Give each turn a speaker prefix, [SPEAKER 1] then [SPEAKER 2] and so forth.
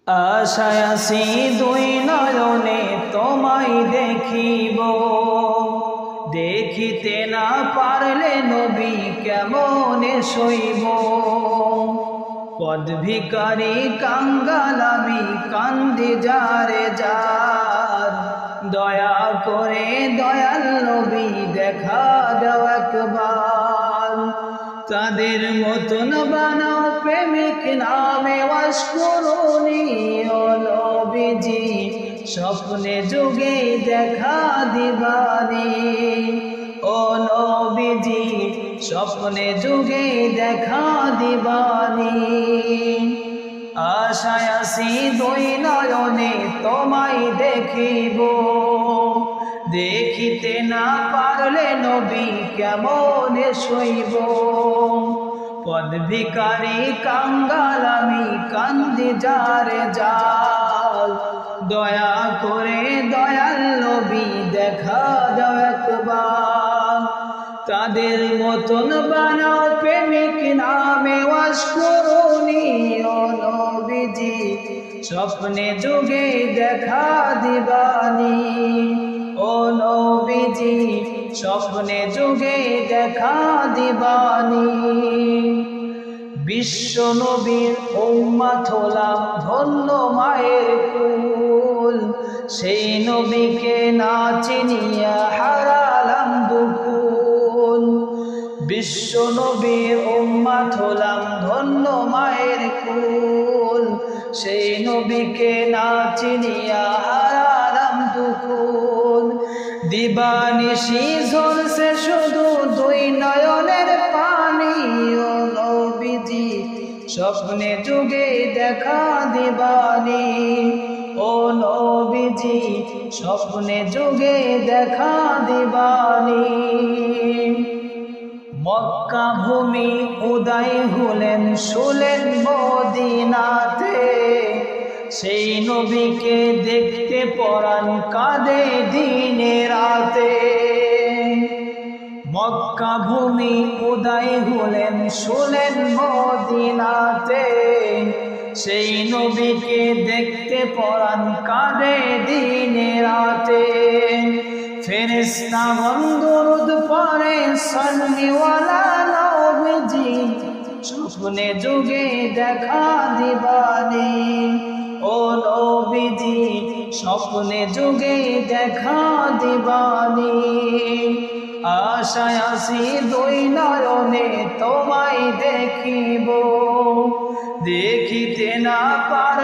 [SPEAKER 1] আশায় আছি দুই নয়নে তোমায় দেখিব, দেখিতে না পারলে নবী কেমনে সইব। পদভিকারী কাঙ্গাল আমি কান্দি যারে যার, দয়া করে দয়াল নবী দেখা দাও একবার। তাদের মতন বানাও প্রেমিক নামে ওয়াজ করুনি ও নবীজি, স্বপ্নে যুগে দেখা দিবানি। ও নবীজি স্বপ্নে যুগে দেখা দিবানি। আশায় আছি দুই নয়নে তোমায় দেখিব, দেখিতে না পারলে নবী কেমনে সইব। পদভিকারী কাঙ্গাল আমি কান্দি যারে যার, দয়া করে দয়াল নবী দেখা দাও একবার। তাদের মতন বানাও প্রেমিক নামে ওয়াজ করুনি ও নবীজি, স্বপ্নে যুগে দেখা দিবানি। ও নবীজি স্বপ্নে যুগে দেখা দিবানি। বিশ্ব নবীর উম্মত হলাম ধন্য মায়ের কুল, সেই নবীকে না চিনিয়া হারালাম দুকুল। বিশ্ব নবীর উম্মত হলাম ধন্য মায়ের কুল, সেই নবীকে না চিনিয়া হারালাম দুকুল। দিবানিশি ঝরছে শুধু দুই নয়নের পানি, ও নবীজি স্বপ্নে যুগে দেখা দিবানি। ও নবীজি স্বপ্নে যুগে দেখা দিবানি। মক্কা ভূমি উদয় হলেন শুলেন মদিনাতে, সেই নবীকে দেখতে পরাণ কাঁদে দিনে রাতে। মক্কা ভূমি উদয় হলেন শুলেন মদিনাতে, সেই নবীকে দেখতে পরাণ কাঁদে দিনে রাতে। ফেরেশতাগণ দুরূদ পড়ে সাল্লিওয়ালা নবীজি, স্বপ্নে যুগে দেখা দিবানি। ও নবীজি স্বপ্নে যুগে দেখা দিবানি। আশায় আছি দুই নয়নে তোমায় দেখিব, দেখিতে না পারলে